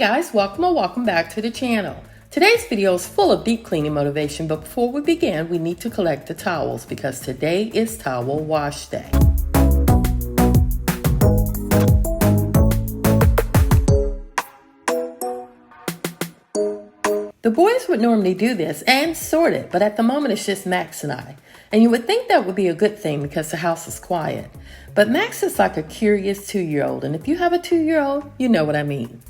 guys, welcome back to the channel. Today's video is full of deep cleaning motivation, but before we begin, we need to collect the towels because today is towel wash day. The boys would normally do this and sort it, but at the moment it's just Max and I. And you would think that would be a good thing because the house is quiet. But Max is like a curious 2-year-old, and if you have a 2-year-old, you know what I mean.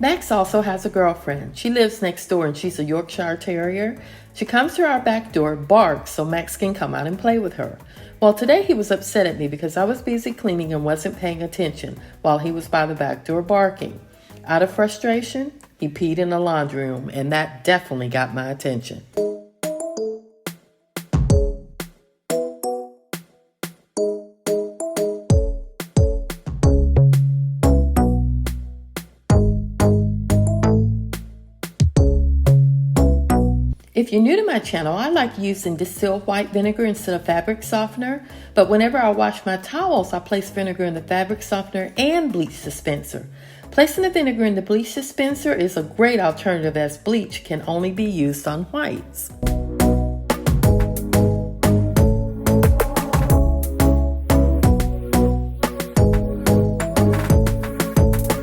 Max also has a girlfriend. She lives next door and she's a Yorkshire Terrier. She comes to our back door, barks so Max can come out and play with her. Well, today he was upset at me because I was busy cleaning and wasn't paying attention while he was by the back door barking. Out of frustration, he peed in the laundry room, and that definitely got my attention. If you're new to my channel, I like using distilled white vinegar instead of fabric softener, but whenever I wash my towels, I place vinegar in the fabric softener and bleach dispenser. Placing the vinegar in the bleach dispenser is a great alternative as bleach can only be used on whites.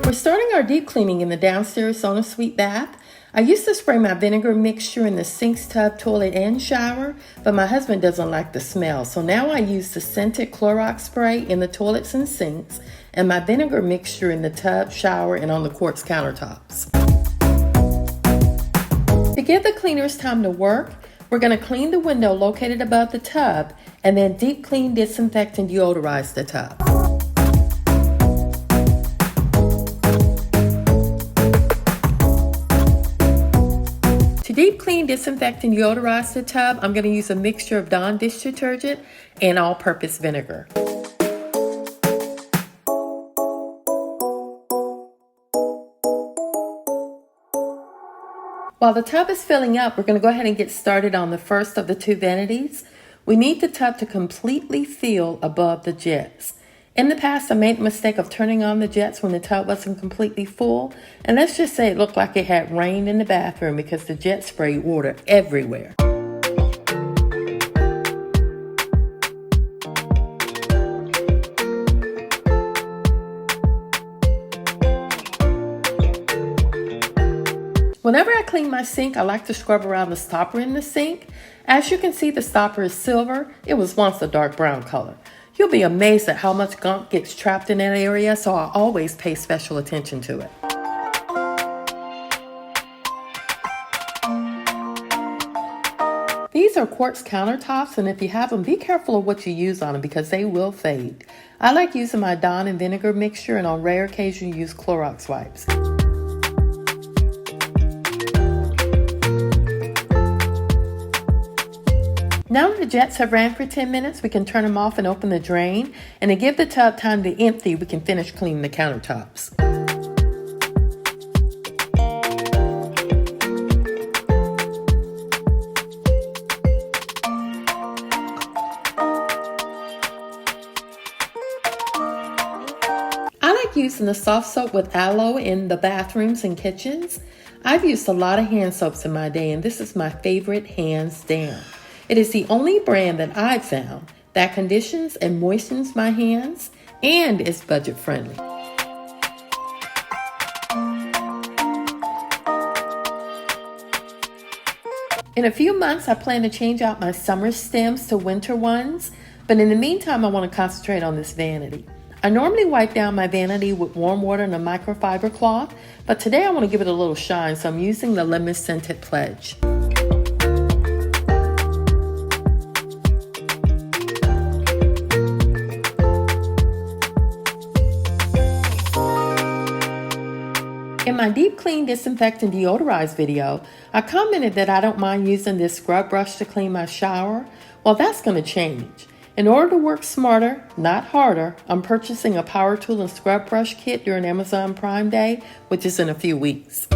We're starting our deep cleaning in the downstairs sauna suite bath. I used to spray my vinegar mixture in the sinks, tub, toilet, and shower, but my husband doesn't like the smell, so now I use the scented Clorox spray in the toilets and sinks, and my vinegar mixture in the tub, shower, and on the quartz countertops. To give the cleaners time to work, we're going to clean the window located above the tub, and then deep clean, disinfect, and deodorize the tub. To deep clean, disinfect, and deodorize the tub, I'm going to use a mixture of Dawn dish detergent and all-purpose vinegar. While the tub is filling up, we're going to go ahead and get started on the first of the 2 vanities. We need the tub to completely fill above the jets. In the past, I made the mistake of turning on the jets when the tub wasn't completely full, and let's just say it looked like it had rained in the bathroom because the jet sprayed water everywhere. Whenever I clean my sink, I like to scrub around the stopper in the sink. As you can see, the stopper is silver. It was once a dark brown color. You'll be amazed at how much gunk gets trapped in that area, so I always pay special attention to it. These are quartz countertops, and if you have them, be careful of what you use on them because they will fade. I like using my Dawn and vinegar mixture, and on rare occasions use Clorox wipes. Now that the jets have ran for 10 minutes, we can turn them off and open the drain. And to give the tub time to empty, we can finish cleaning the countertops. I like using the soft soap with aloe in the bathrooms and kitchens. I've used a lot of hand soaps in my day, and this is my favorite hands down. It is the only brand that I've found that conditions and moistens my hands and is budget friendly. In a few months, I plan to change out my summer stems to winter ones, but in the meantime, I want to concentrate on this vanity. I normally wipe down my vanity with warm water and a microfiber cloth, but today I want to give it a little shine, so I'm using the Lemon Scented Pledge. In my deep clean, disinfect, and deodorize video, I commented that I don't mind using this scrub brush to clean my shower. Well, that's going to change. In order to work smarter, not harder, I'm purchasing a power tool and scrub brush kit during Amazon Prime Day, which is in a few weeks.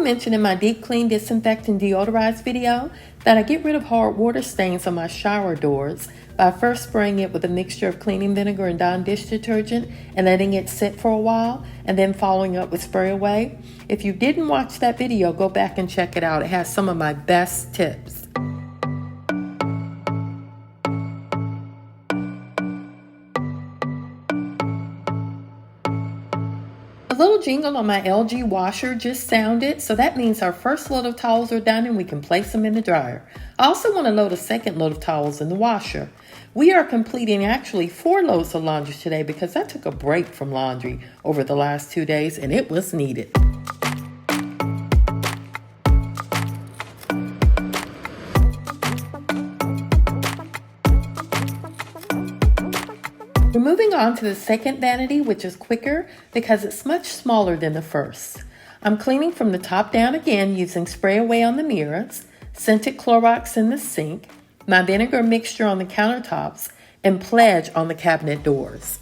mentioned in my deep clean, disinfect, and deodorize video that I get rid of hard water stains on my shower doors by first spraying it with a mixture of cleaning vinegar and Dawn dish detergent and letting it sit for a while, and then following up with spray away. If you didn't watch that video, go back and check it out. It has some of my best tips. A little jingle on my LG washer just sounded, so that means our first load of towels are done and we can place them in the dryer. I also want to load a second load of towels in the washer. We are completing actually 4 loads of laundry today because I took a break from laundry over the last 2 days and it was needed. We're moving on to the second vanity, which is quicker because it's much smaller than the first. I'm cleaning from the top down again using spray away on the mirrors, scented Clorox in the sink, my vinegar mixture on the countertops, and Pledge on the cabinet doors.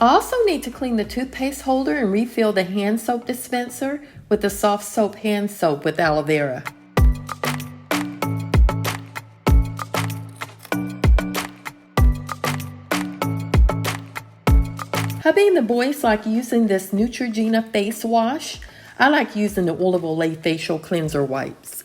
I also need to clean the toothpaste holder and refill the hand soap dispenser with the soft soap hand soap with aloe vera. Hubby and the boys like using this Neutrogena face wash. I like using the Olive Olay facial cleanser wipes.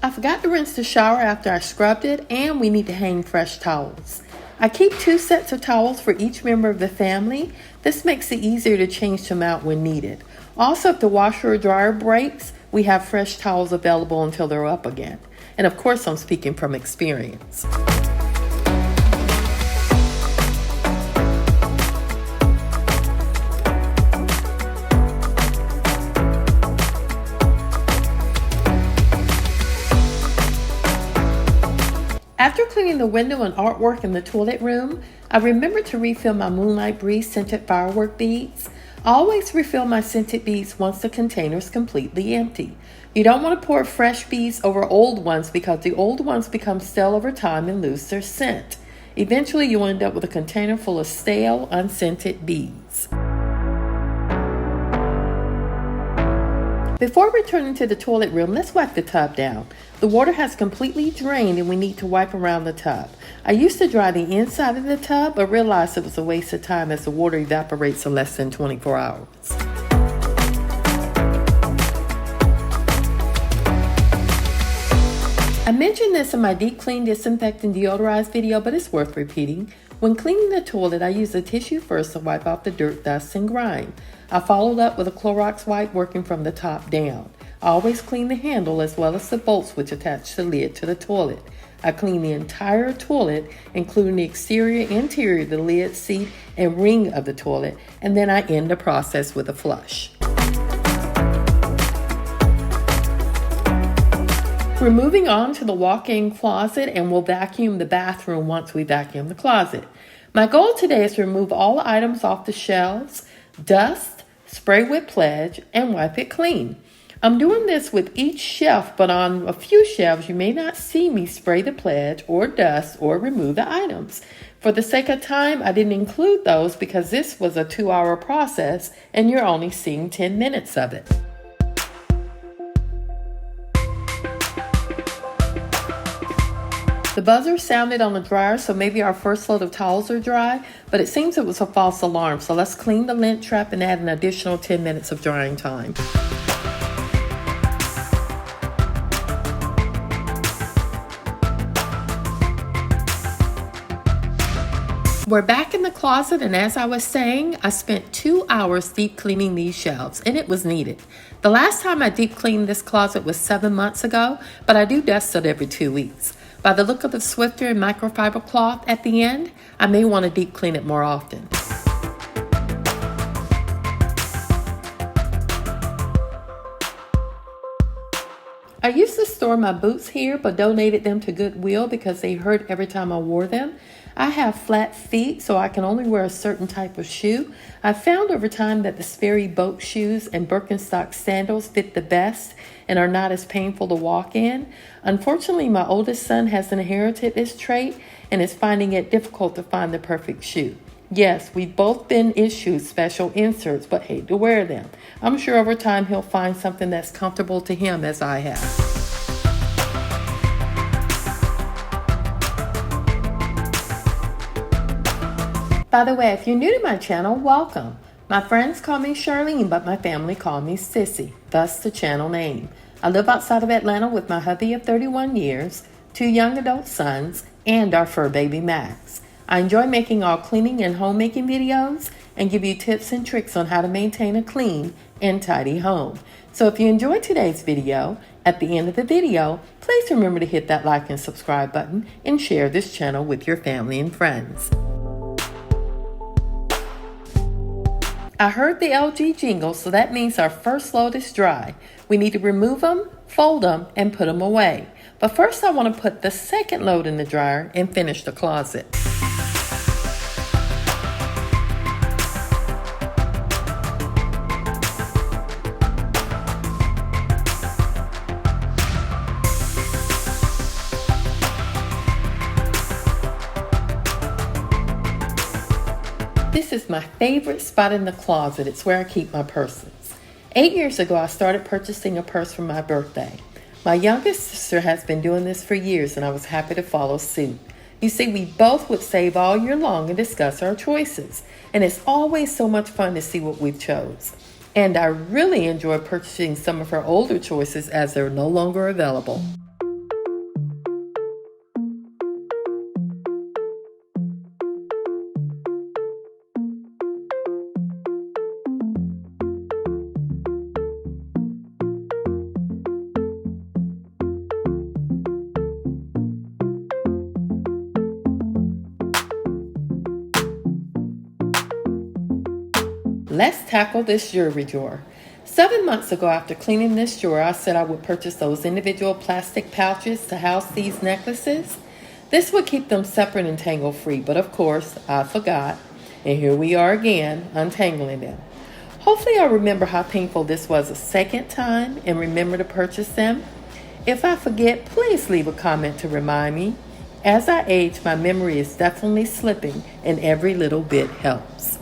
I forgot to rinse the shower after I scrubbed it, and we need to hang fresh towels. I keep 2 sets of towels for each member of the family. This makes it easier to change them out when needed. Also, if the washer or dryer breaks, we have fresh towels available until they're up again. And of course, I'm speaking from experience. After cleaning the window and artwork in the toilet room, I remembered to refill my Moonlight Breeze scented firework beads. I always refill my scented beads once the container is completely empty. You don't want to pour fresh beads over old ones because the old ones become stale over time and lose their scent. Eventually, you'll end up with a container full of stale, unscented beads. Before returning to the toilet room, let's wipe the tub down. The water has completely drained and we need to wipe around the tub. I used to dry the inside of the tub, but realized it was a waste of time as the water evaporates in less than 24 hours. I mentioned this in my deep clean, disinfect, and deodorize video, but it's worth repeating. When cleaning the toilet, I use a tissue first to wipe off the dirt, dust, and grime. I followed up with a Clorox wipe working from the top down. I always clean the handle as well as the bolts which attach the lid to the toilet. I clean the entire toilet, including the exterior, interior, the lid, seat, and ring of the toilet, and then I end the process with a flush. We're moving on to the walk-in closet, and we'll vacuum the bathroom once we vacuum the closet. My goal today is to remove all the items off the shelves, dust, spray with Pledge, and wipe it clean. I'm doing this with each shelf, but on a few shelves you may not see me spray the Pledge or dust or remove the items. For the sake of time, I didn't include those because this was a 2-hour process and you're only seeing 10 minutes of it. The buzzer sounded on the dryer, so maybe our first load of towels are dry, but it seems it was a false alarm, so let's clean the lint trap and add an additional 10 minutes of drying time. We're back in the closet, and as I was saying, I spent 2 hours deep cleaning these shelves, and it was needed. The last time I deep cleaned this closet was 7 months ago, but I do dust it every 2 weeks. By the look of the Swiffer and microfiber cloth at the end, I may want to deep clean it more often. I used to store my boots here, but donated them to Goodwill because they hurt every time I wore them. I have flat feet, so I can only wear a certain type of shoe. I found over time that the Sperry boat shoes and Birkenstock sandals fit the best and are not as painful to walk in. Unfortunately, my oldest son has inherited this trait and is finding it difficult to find the perfect shoe. Yes, we've both been issued special inserts, but hate to wear them. I'm sure over time he'll find something that's comfortable to him as I have. By the way, if you're new to my channel, welcome. My friends call me Charlene, but my family call me Sissy, thus the channel name. I live outside of Atlanta with my hubby of 31 years, 2 young adult sons, and our fur baby Max. I enjoy making all cleaning and homemaking videos and give you tips and tricks on how to maintain a clean and tidy home. So if you enjoyed today's video, at the end of the video, please remember to hit that like and subscribe button and share this channel with your family and friends. I heard the LG jingle, so that means our first load is dry. We need to remove them, fold them, and put them away. But first I want to put the second load in the dryer and finish the closet. This is my favorite spot in the closet. It's where I keep my purses. 8 years ago, I started purchasing a purse for my birthday. My youngest sister has been doing this for years, and I was happy to follow suit. You see, we both would save all year long and discuss our choices, and it's always so much fun to see what we've chose. And I really enjoy purchasing some of her older choices as they're no longer available. Let's tackle this jewelry drawer. 7 months ago, after cleaning this drawer, I said I would purchase those individual plastic pouches to house these necklaces. This would keep them separate and tangle-free, but of course, I forgot. And here we are again, untangling them. Hopefully I'll remember how painful this was a second time and remember to purchase them. If I forget, please leave a comment to remind me. As I age, my memory is definitely slipping, and every little bit helps.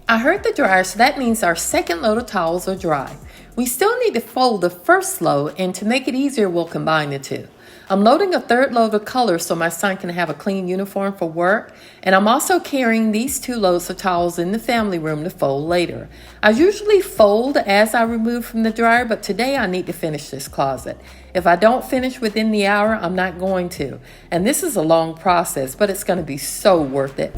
I heard the dryer, so that means our second load of towels are dry. We still need to fold the first load, and to make it easier, we'll combine the two. I'm loading a third load of color so my son can have a clean uniform for work, and I'm also carrying these 2 loads of towels in the family room to fold later. I usually fold as I remove from the dryer, but today I need to finish this closet. If I don't finish within the hour, I'm not going to. And this is a long process, but it's going to be so worth it.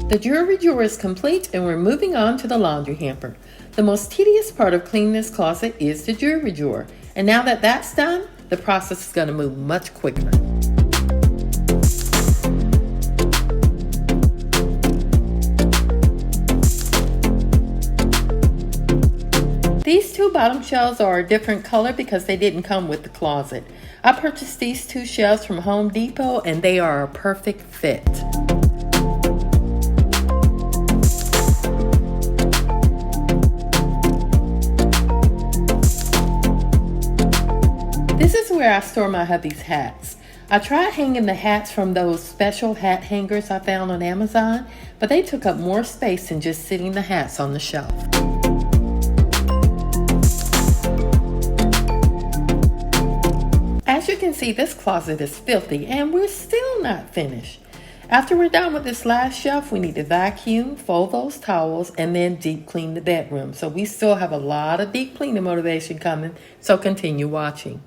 The jewelry drawer is complete, and we're moving on to the laundry hamper. The most tedious part of cleaning this closet is the jewelry drawer. And now that that's done, the process is going to move much quicker. These 2 bottom shelves are a different color because they didn't come with the closet. I purchased these 2 shelves from Home Depot, and they are a perfect fit. This is where I store my hubby's hats. I tried hanging the hats from those special hat hangers I found on Amazon, but they took up more space than just sitting the hats on the shelf. As you can see, this closet is filthy, and we're still not finished. After we're done with this last shelf, we need to vacuum, fold those towels, and then deep clean the bedroom. So we still have a lot of deep cleaning motivation coming, so continue watching.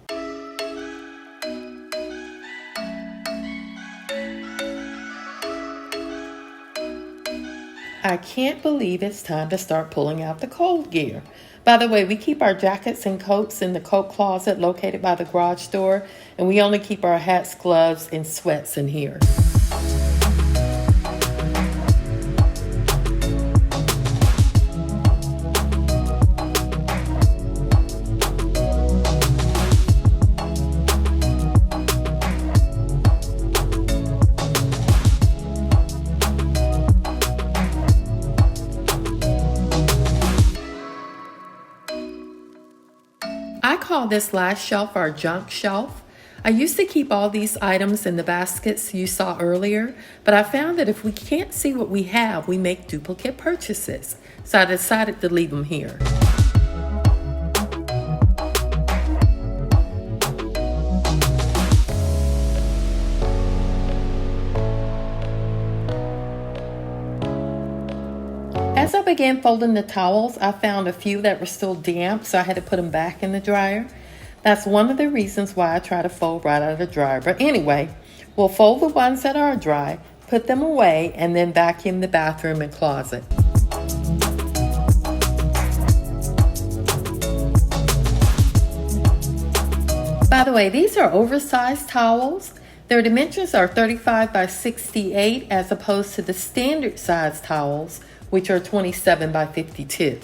I can't believe it's time to start pulling out the cold gear. By the way, we keep our jackets and coats in the coat closet located by the garage door, and we only keep our hats, gloves, and sweats in here. I call this last shelf our junk shelf. I used to keep all these items in the baskets you saw earlier, but I found that if we can't see what we have, we make duplicate purchases. So I decided to leave them here. As I began folding the towels, I found a few that were still damp, so I had to put them back in the dryer. That's one of the reasons why I try to fold right out of the dryer. But anyway, we'll fold the ones that are dry, put them away, and then vacuum the bathroom and closet. By the way, these are oversized towels. Their dimensions are 35 by 68 as opposed to the standard size towels, which are 27 by 52.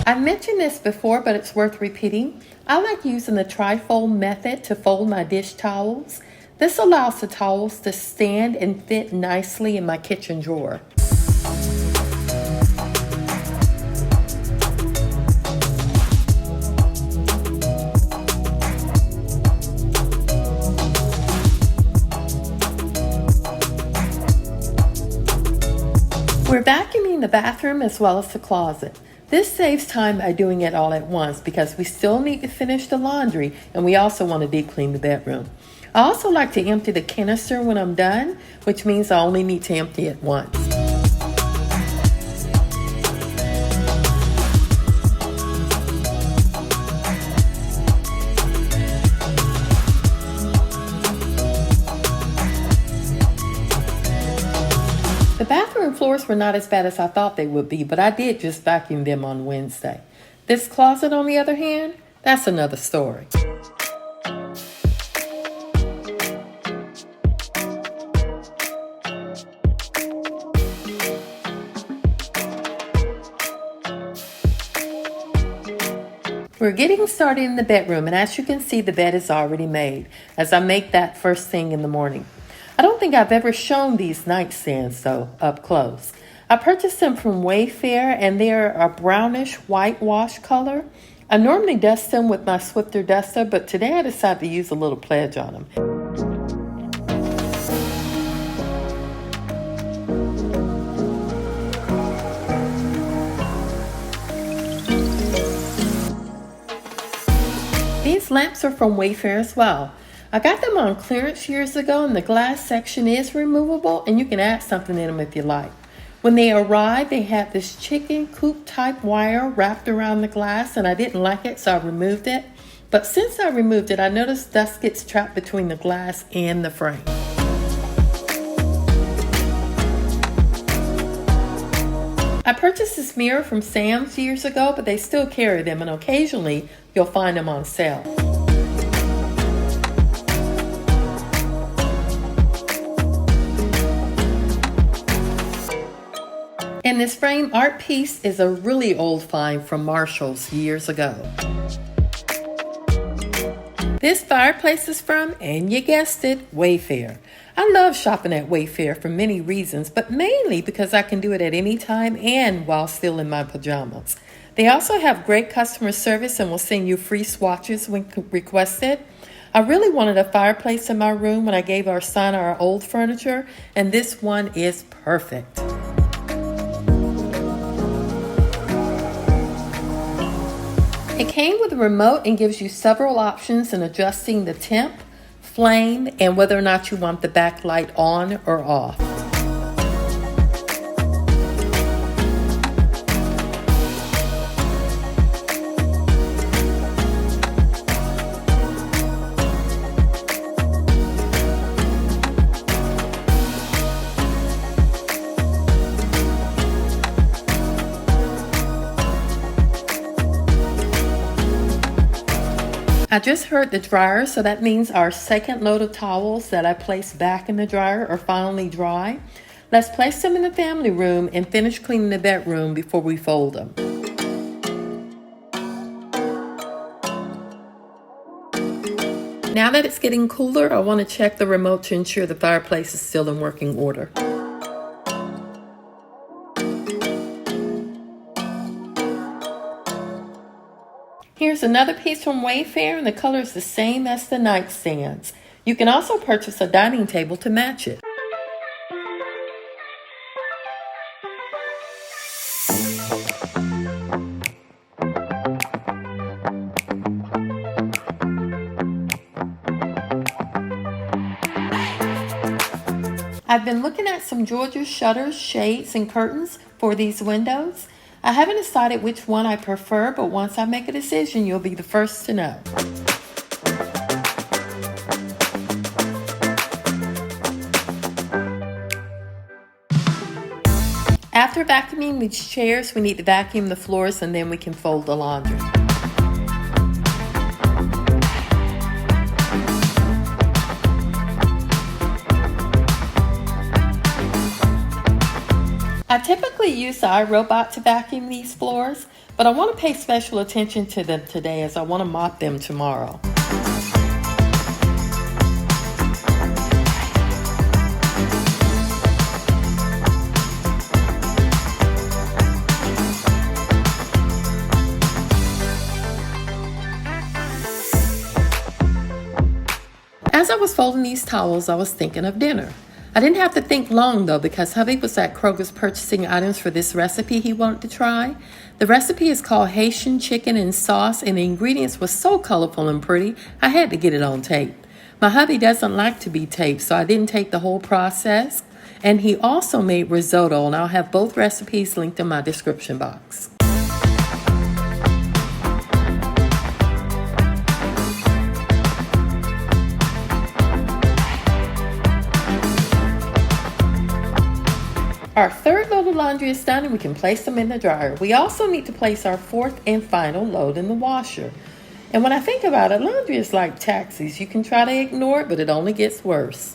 I've mentioned this before, but it's worth repeating. I like using the tri-fold method to fold my dish towels. This allows the towels to stand and fit nicely in my kitchen drawer. We're vacuuming the bathroom as well as the closet. This saves time by doing it all at once because we still need to finish the laundry and we also want to deep clean the bedroom. I also like to empty the canister when I'm done, which means I only need to empty it once. The bathroom floors were not as bad as I thought they would be, but I did just vacuum them on Wednesday. This closet, on the other hand, that's another story. We're getting started in the bedroom, and as you can see, the bed is already made as I make that first thing in the morning. I don't think I've ever shown these nightstands, though, up close. I purchased them from Wayfair, and they're a brownish whitewash color. I normally dust them with my Swiffer duster, but today I decided to use a little pledge on them. These lamps are from Wayfair as well. I got them on clearance years ago, and the glass section is removable, and you can add something in them if you like. When they arrived, they had this chicken coop type wire wrapped around the glass, and I didn't like it, so I removed it. But since I removed it, I noticed dust gets trapped between the glass and the frame. I purchased this mirror from Sam's years ago, but they still carry them, and occasionally you'll find them on sale. And this frame art piece is a really old find from Marshall's years ago. This fireplace is from, and you guessed it, Wayfair. I love shopping at Wayfair for many reasons, but mainly because I can do it at any time and while still in my pajamas. They also have great customer service and will send you free swatches when requested. I really wanted a fireplace in my room when I gave our son our old furniture, and this one is perfect. It came with a remote and gives you several options in adjusting the temp, flame, and whether or not you want the backlight on or off. I just heard the dryer, so that means our second load of towels that I placed back in the dryer are finally dry. Let's place them in the family room and finish cleaning the bedroom before we fold them. Now that it's getting cooler, I want to check the remote to ensure the fireplace is still in working order. Here's another piece from Wayfair, and the color is the same as the nightstands. You can also purchase a dining table to match it. I've been looking at some Georgia shutters, shades, and curtains for these windows. I haven't decided which one I prefer, but once I make a decision, you'll be the first to know. After vacuuming these chairs, we need to vacuum the floors and then we can fold the laundry. I typically use the iRobot to vacuum these floors, but I want to pay special attention to them today as I want to mop them tomorrow. As I was folding these towels, I was thinking of dinner. I didn't have to think long though, because hubby was at Kroger's purchasing items for this recipe he wanted to try. The recipe is called Haitian chicken and sauce, and the ingredients were so colorful and pretty, I had to get it on tape. My hubby doesn't like to be taped, so I didn't take the whole process. And he also made risotto, and I'll have both recipes linked in my description box. Our third load of laundry is done and we can place them in the dryer. We also need to place our fourth and final load in the washer. And when I think about it, laundry is like taxis. You can try to ignore it, but it only gets worse.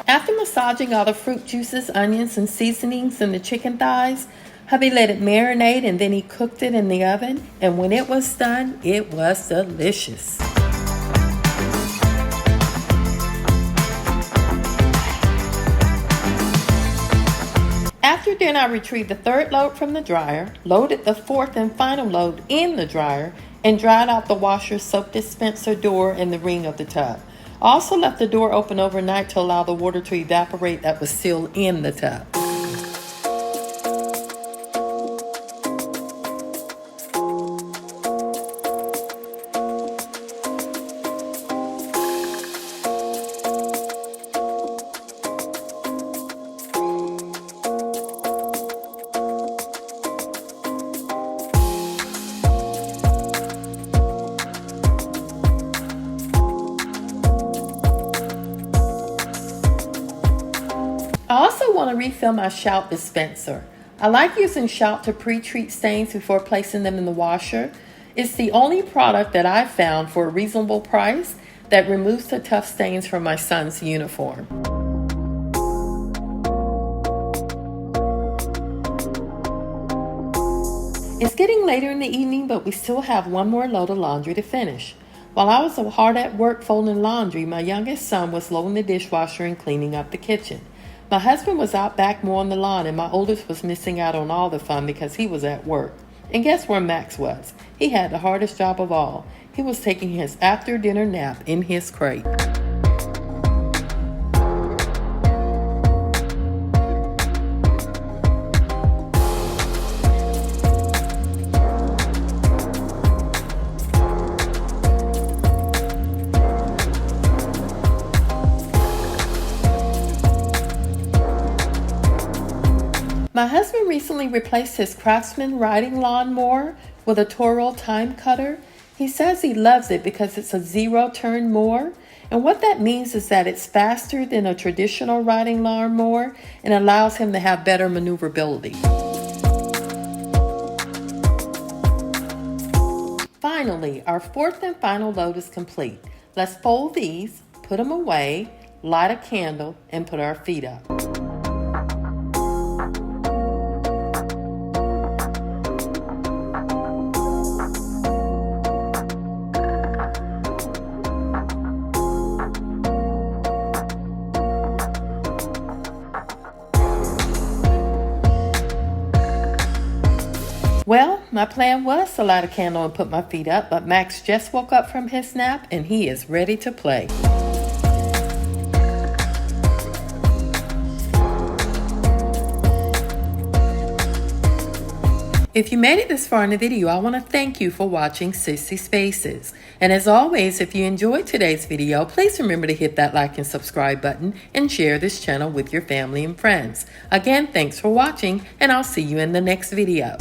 After massaging all the fruit juices, onions, and seasonings in the chicken thighs, hubby let it marinate and then he cooked it in the oven, and when it was done, it was delicious. After dinner, I retrieved the third load from the dryer, loaded the fourth and final load in the dryer, and dried out the washer, soap dispenser door, and the ring of the tub. I also left the door open overnight to allow the water to evaporate that was still in the tub. I also want to refill my Shout dispenser. I like using Shout to pre-treat stains before placing them in the washer. It's the only product that I've found for a reasonable price that removes the tough stains from my son's uniform. It's getting later in the evening, but we still have one more load of laundry to finish. While I was hard at work folding laundry, my youngest son was loading the dishwasher and cleaning up the kitchen. My husband was out back mowing the lawn, and my oldest was missing out on all the fun because he was at work. And guess where Max was? He had the hardest job of all. He was taking his after-dinner nap in his crate. My husband recently replaced his Craftsman riding lawnmower with a Toro time cutter. He says he loves it because it's a zero-turn mower, and what that means is that it's faster than a traditional riding lawnmower and allows him to have better maneuverability. Finally, our fourth and final load is complete. Let's fold these, put them away, light a candle, and put our feet up. Well, my plan was to light a candle and put my feet up, but Max just woke up from his nap and he is ready to play. If you made it this far in the video, I want to thank you for watching Sissy Spaces. And as always, if you enjoyed today's video, please remember to hit that like and subscribe button and share this channel with your family and friends. Again, thanks for watching, and I'll see you in the next video.